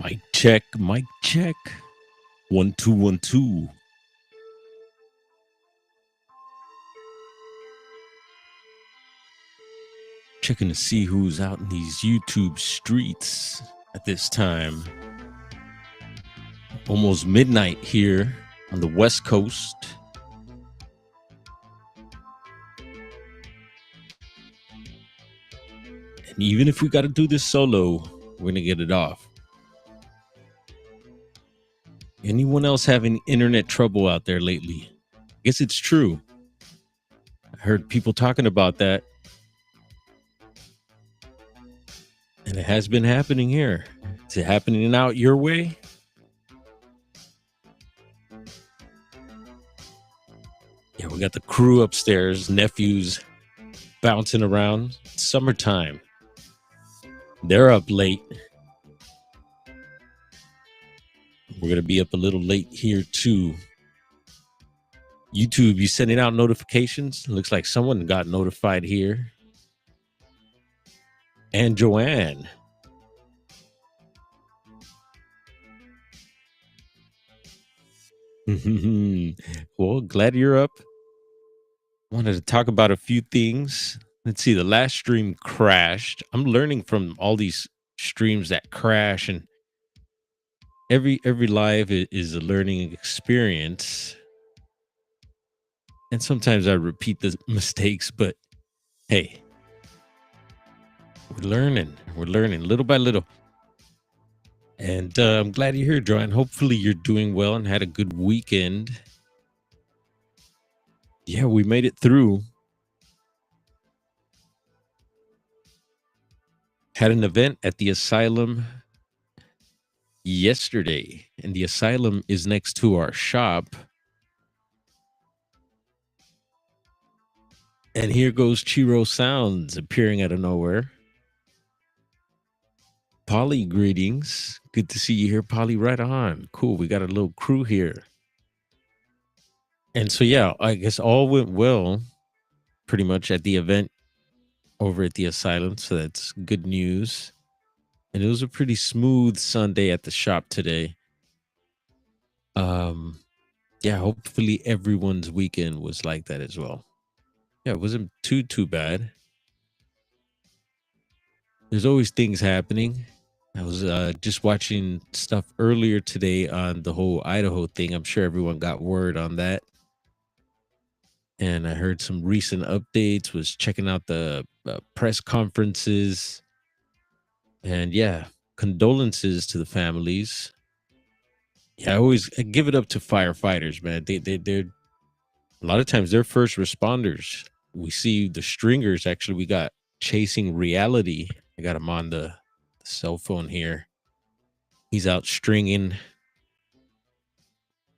Mic check, mic check. 1 2 1 2. Checking to see who's out in these YouTube streets at this time. Almost midnight here on the West Coast. And even if we got to do this solo, we're going to get it off. Anyone else having internet trouble out there lately? I guess it's true. I heard people talking about that. And it has been happening here. Is it happening out your way? Yeah, we got the crew upstairs, nephews bouncing around. It's summertime. They're up late. We're going to be up a little late here too. YouTube, you sending out notifications? Looks like someone got notified here. And Joanne. Well, glad you're up. Wanted to talk about a few things. Let's see, the last stream crashed. I'm learning from all these streams that crash, and every live is a learning experience. And sometimes I repeat the mistakes, but hey, we're learning little by little. And I'm glad you're here, Joanne. Hopefully you're doing well and had a good weekend. Yeah, we made it through. Had an event at the asylum yesterday, and the asylum is next to our shop. And here goes Chiro Sounds appearing out of nowhere. Polly, greetings. Good to see you here, Polly. Right on. Cool. We got a little crew here. And so, yeah, I guess all went well pretty much at the event over at the asylum. So that's good news. And it was a pretty smooth Sunday at the shop today. Yeah, hopefully everyone's weekend was like that as well. Yeah, it wasn't too bad. There's always things happening. I was just watching stuff earlier today on the whole Idaho thing. I'm sure everyone got word on that. And I heard some recent updates, was checking out the press conferences. And yeah, condolences to the families. Yeah, I give it up to firefighters, man. They're a lot of times they're first responders. We see the stringers. Actually, we got Chasing Reality. I got him on the cell phone here. He's out stringing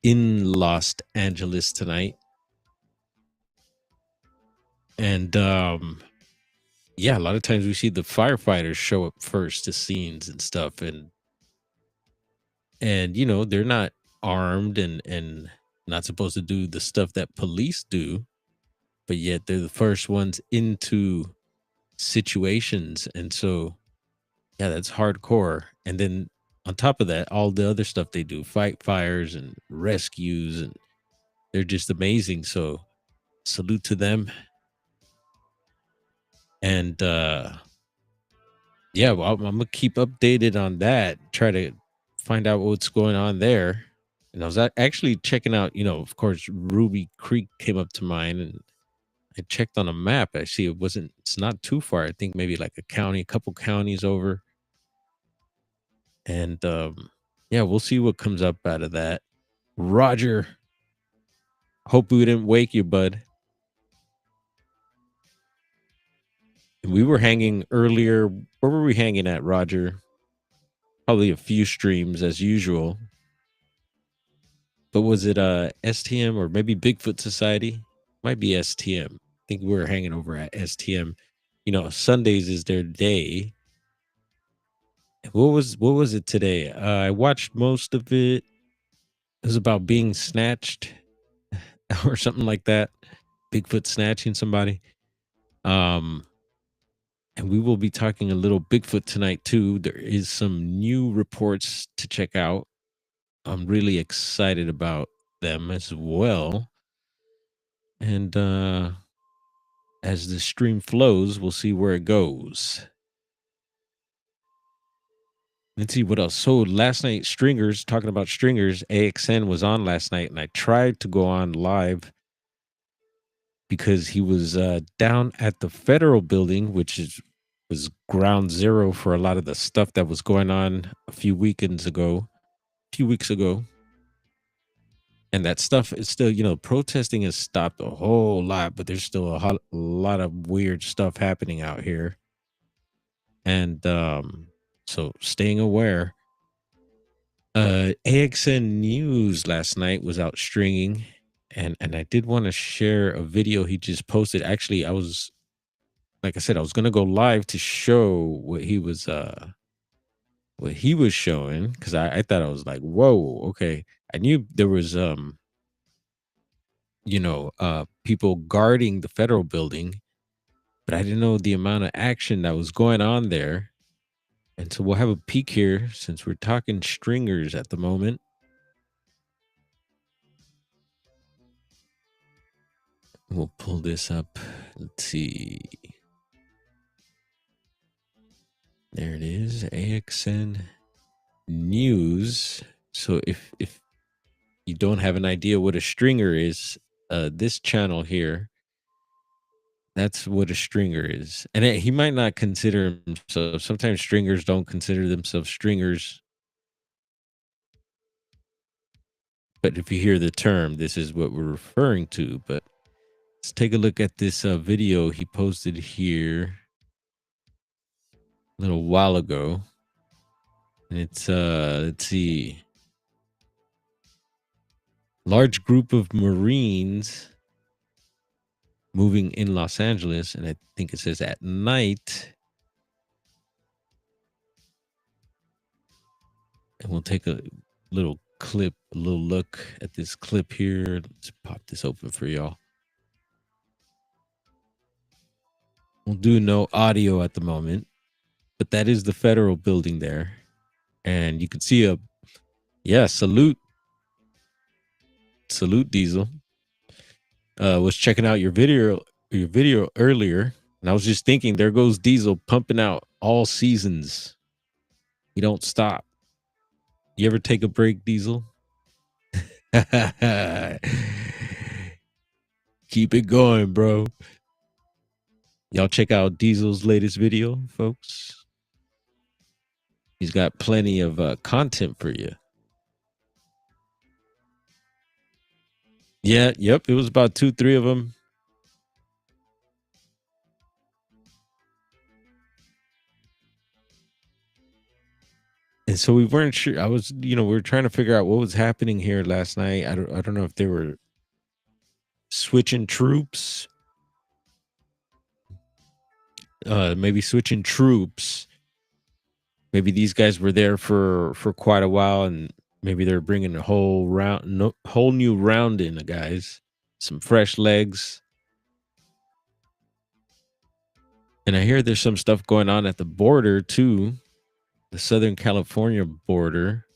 in Los Angeles tonight. And yeah, a lot of times we see the firefighters show up first to scenes and stuff, and you know, they're not armed and not supposed to do the stuff that police do, but yet they're the first ones into situations. And so yeah, that's hardcore. And then on top of that, all the other stuff they do, fight fires and rescues, and they're just amazing. So salute to them. And yeah, well, I'm gonna keep updated on that, try to find out what's going on there. And I was actually checking out, you know, of course, Ruby Creek came up to mind, and I checked on a map. I see it's not too far. I think maybe like a couple counties over. And yeah, we'll see what comes up out of that. Roger, hope we didn't wake you, bud. We were hanging earlier. Where were we hanging at, Roger? Probably a few streams as usual. But was it STM or maybe Bigfoot Society? Might be STM. I think we were hanging over at STM. You know, Sundays is their day. What was it today? I watched most of it. It was about being snatched or something like that. Bigfoot snatching somebody. And we will be talking a little Bigfoot tonight too. There is some new reports to check out. I'm really excited about them as well. And as the stream flows, we'll see where it goes. Let's see what else. So last night, Stringers, talking about Stringers, AXN was on last night, and I tried to go on live because he was down at the federal building, which was ground zero for a lot of the stuff that was going on a few weeks ago. And that stuff is still, protesting has stopped a whole lot, but there's still a lot of weird stuff happening out here. And so staying aware. AXN News last night was out stringing, and I did want to share a video he just posted. Actually, like I said, I was gonna go live to show what he was showing, because I thought I was like, whoa, okay. I knew there was people guarding the federal building, but I didn't know the amount of action that was going on there. And so we'll have a peek here since we're talking stringers at the moment. We'll pull this up. Let's see. There it is, AXN News. So if you don't have an idea what a stringer is, this channel here, that's what a stringer is. And he might not consider himself. Sometimes stringers don't consider themselves stringers. But if you hear the term, this is what we're referring to. But let's take a look at this video he posted here a little while ago. And it's let's see. Large group of Marines moving in Los Angeles, and I think it says at night. And we'll take a little look at this clip here. Let's pop this open for y'all. We'll do no audio at the moment, but that is the federal building there. And you can see salute Diesel. Was checking out your video earlier, and I was just thinking, there goes Diesel pumping out all seasons. You don't stop. You ever take a break, Diesel? Keep it going, bro. Y'all check out Diesel's latest video, folks. He's got plenty of content for you. Yeah, yep. It was about 2-3 of them. And so we weren't sure. We were trying to figure out what was happening here last night. I don't know if they were switching troops. Maybe switching troops. Maybe these guys were there for quite a while, and maybe they're bringing a whole new round in, guys. Some fresh legs. And I hear there's some stuff going on at the border too. The Southern California border,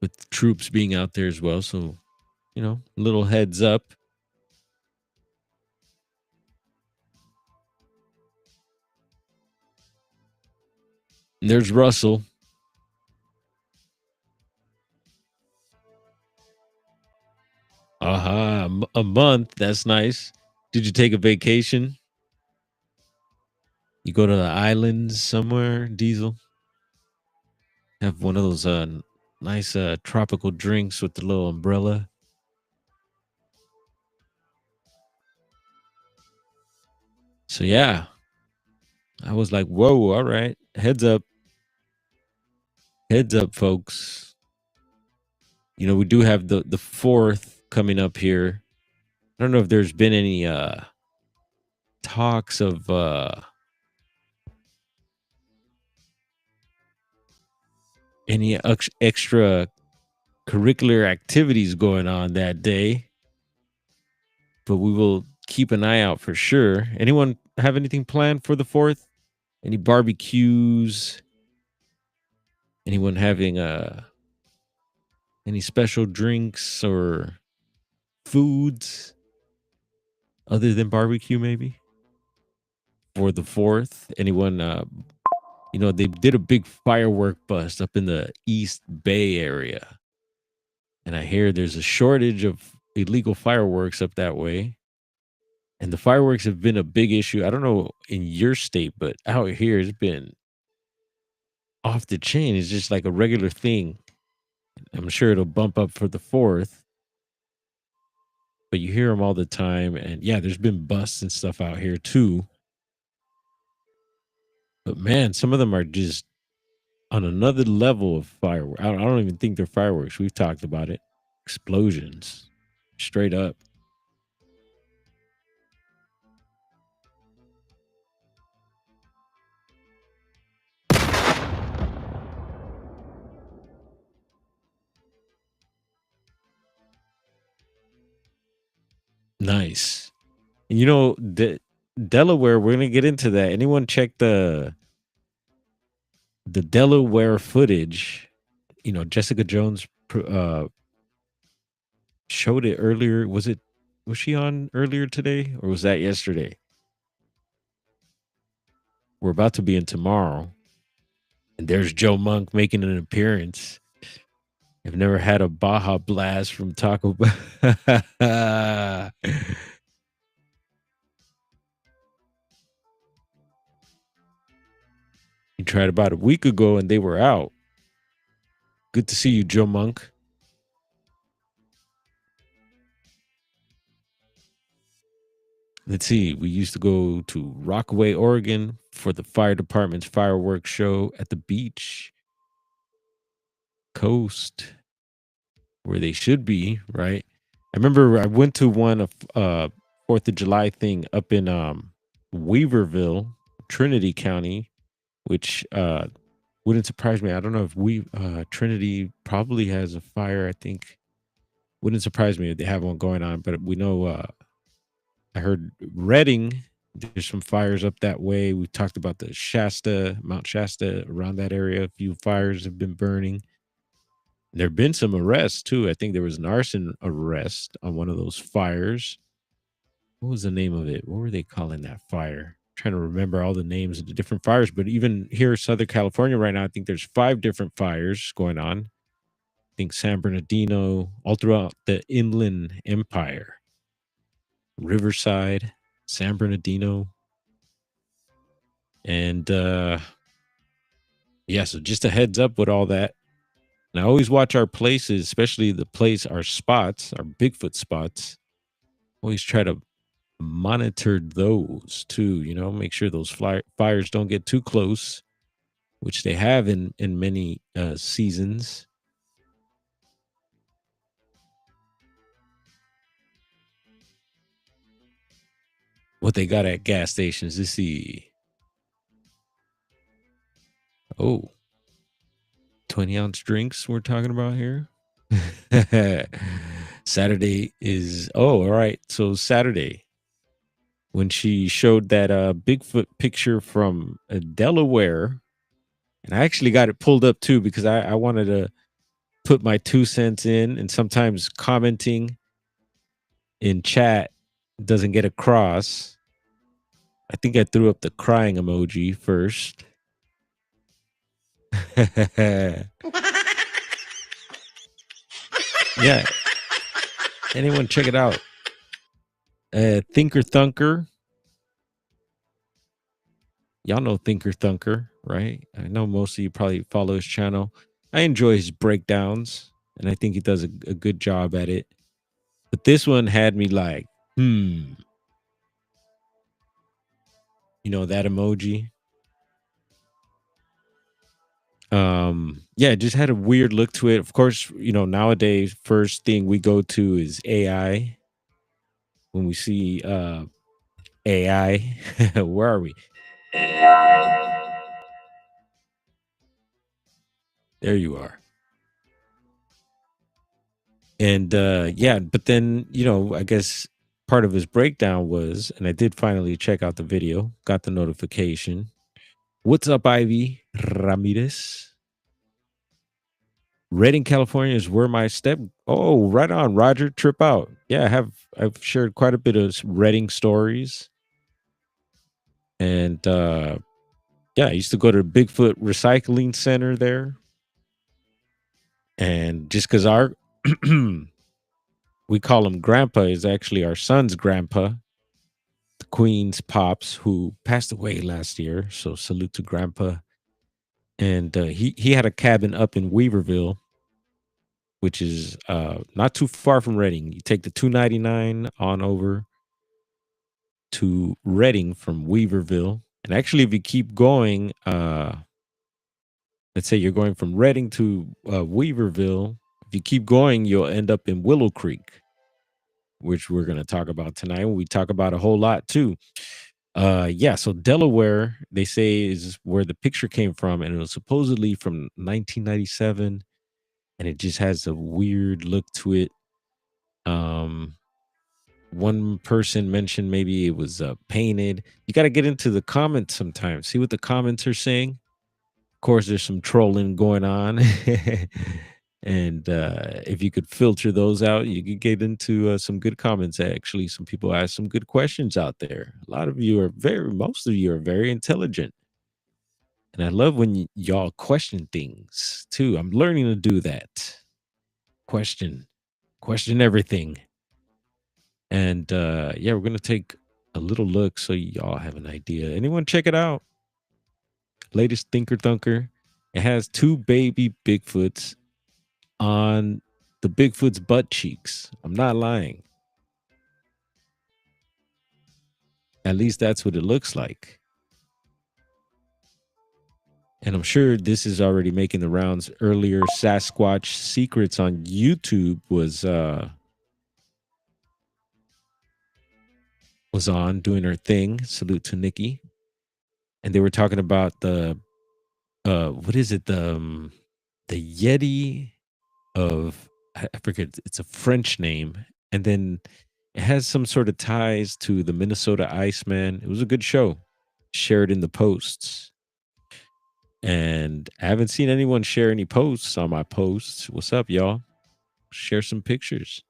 with troops being out there as well. So, little heads up. And there's Russell. A month. That's nice. Did you take a vacation? You go to the islands somewhere, Diesel? Have one of those nice tropical drinks with the little umbrella? So yeah, I was like, whoa, all right. Heads up, folks. We do have the 4th coming up here. I don't know if there's been any talks of any extra curricular activities going on that day, but we will keep an eye out for sure. Anyone have anything planned for the 4th? Any barbecues? Anyone having any special drinks or foods other than barbecue maybe for the 4th? Anyone they did a big firework bust up in the East Bay area. And I hear there's a shortage of illegal fireworks up that way. And the fireworks have been a big issue. I don't know in your state, but out here it's been off the chain. It's just like a regular thing. I'm sure it'll bump up for the 4th, but you hear them all the time. And yeah, there's been busts and stuff out here too. But man, some of them are just on another level of fireworks. I don't even think they're fireworks. We've talked about it. Explosions, straight up. Nice. Delaware, we're gonna get into that. Anyone check the Delaware footage? Jessica Jones showed it earlier. Was she on earlier today or was that yesterday? We're about to be in tomorrow. And there's Joe Monk making an appearance. I've never had a Baja Blast from Taco Bell. He tried about a week ago and they were out. Good to see you, Joe Monk. Let's see. We used to go to Rockaway, Oregon for the fire department's fireworks show at the beach coast where they should be, right? I remember I went to one of 4th of July thing up in Weaverville, Trinity County, which wouldn't surprise me. I don't know if Trinity probably has a fire, I think. Wouldn't surprise me if they have one going on, but we know I heard Redding, there's some fires up that way. We talked about the Mount Shasta, around that area. A few fires have been burning. There have been some arrests too. I think there was an arson arrest on one of those fires. What was the name of it? What were they calling that fire? Trying to remember all the names of the different fires. But even here in Southern California right now, I think there's 5 different fires going on. I think San Bernardino, all throughout the Inland Empire. Riverside, San Bernardino. And yeah, so just a heads up with all that. And I always watch our places, especially our spots, our Bigfoot spots. Always try to monitor those too, make sure those fires don't get too close, which they have in many seasons. What they got at gas stations. Let's see. Oh, 20-ounce drinks we're talking about here. Saturday is, all right. So Saturday, when she showed that Bigfoot picture from Delaware, and I actually got it pulled up too because I wanted to put my 2 cents in, and sometimes commenting in chat doesn't get across. I think I threw up the crying emoji first. Yeah. Anyone check it out? Thinker Thunker. Y'all know Thinker Thunker, right? I know most of you probably follow his channel. I enjoy his breakdowns, and I think he does a good job at it. But this one had me like, that emoji. Yeah, it just had a weird look to it. Of course, nowadays, first thing we go to is AI. When we see AI, where are we? There you are. And yeah, but then, I guess part of his breakdown was, and I did finally check out the video, got the notification. What's up, Ivy Ramirez? Redding, California is where my step. Oh, right on, Roger. Trip out. Yeah, I've shared quite a bit of Redding stories, and yeah, I used to go to the Bigfoot Recycling Center there, and just because our we call him Grandpa is actually our son's grandpa, the Queen's pops, who passed away last year. So salute to Grandpa. And he had a cabin up in Weaverville, which is not too far from Reading. You take the 299 on over to Reading from Weaverville. And actually, if you keep going, let's say you're going from Reading to Weaverville, if you keep going, you'll end up in Willow Creek, which we're going to talk about tonight. We talk about a whole lot too. Yeah, so Delaware, they say, is where the picture came from, and it was supposedly from 1997, and it just has a weird look to it. Um, One person mentioned maybe it was painted. You got to get into the comments sometimes, see what the comments are saying. Of course, there's some trolling going on. And if you could filter those out, you could get into some good comments. Actually, some people ask some good questions out there. A lot of you are most of you are very intelligent. And I love when y'all question things too. I'm learning to do that. Question, question everything. And yeah, we're going to take a little look so y'all have an idea. Anyone check it out? Latest Thinker Thunker. It has two baby Bigfoots on the Bigfoot's butt cheeks. I'm not lying. At least that's what it looks like. And I'm sure this is already making the rounds. Earlier, Sasquatch Secrets on YouTube was on doing her thing. Salute to Nikki. And they were talking about the what is it? The Yeti of I forget, it's a French name. And then it has some sort of ties to the Minnesota Iceman. It was a good show. Shared in the posts. And I haven't seen anyone share any posts on my posts. What's up, y'all? Share some pictures.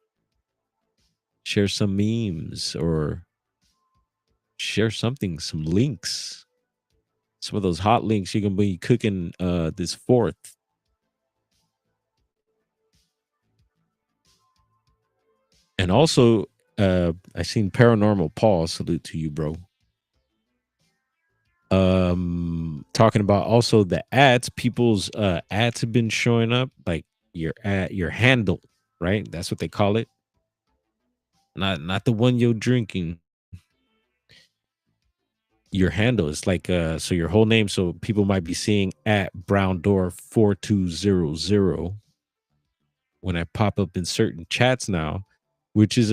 Share some memes or share something, some links. Some of those hot links you can be cooking this 4th. And also, I seen Paranormal Paul. Salute to you, bro. Talking about also the ads, people's ads have been showing up, like your handle, right? That's what they call it. Not the one you're drinking. Your handle is like so your whole name, so people might be seeing at Brown Door 4200 when I pop up in certain chats now, which is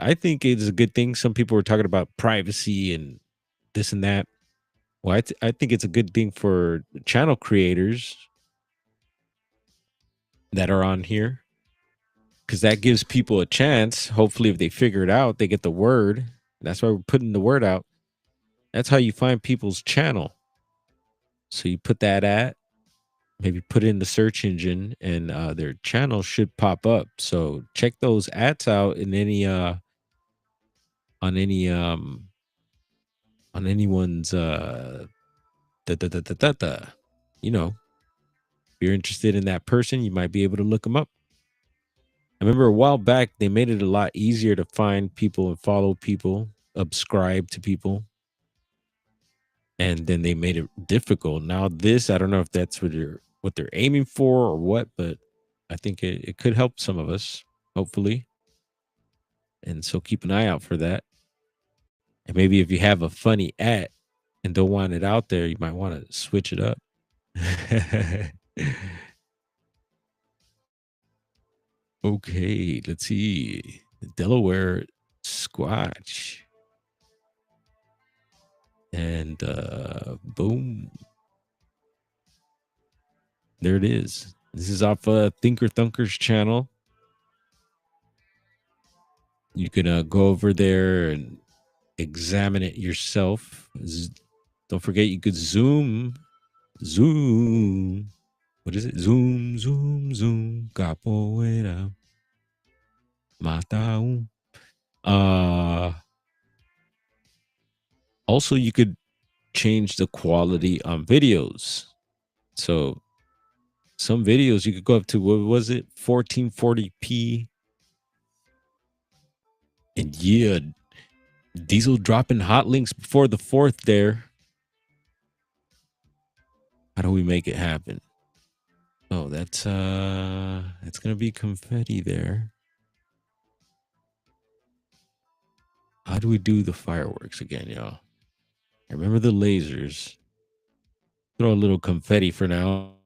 I think it is a good thing. Some people were talking about privacy and this and that. Well, I think it's a good thing for channel creators that are on here, because that gives people a chance. Hopefully, if they figure it out, they get the word. That's why we're putting the word out. That's how you find people's channel. So you put that at, maybe put it in the search engine, and their channel should pop up. So check those ads out in any on any on anyone's you know, if you're interested in that person, you might be able to look them up. I remember a while back they made it a lot easier to find people and follow people, subscribe to people, and then they made it difficult. Now this, I don't know if that's what they're aiming for or what, but I think it could help some of us, hopefully. And so keep an eye out for that. And maybe if you have a funny at and don't want it out there, you might want to switch it up. Okay, let's see. Delaware Squatch. And boom. There it is. This is off Thinker Thunker's channel. You can go over there and examine it yourself. Don't forget you could zoom. What is it? Zoom, zoom, zoom. Capoeira, mata um. Uh, Also, you could change the quality on videos. So some videos you could go up to, what was it, 1440p, and yeah, Diesel dropping hot links before the fourth there. How do we make it happen? Oh, that's gonna be confetti there. How do we do the fireworks again, y'all? I remember the lasers. Throw a little confetti for now.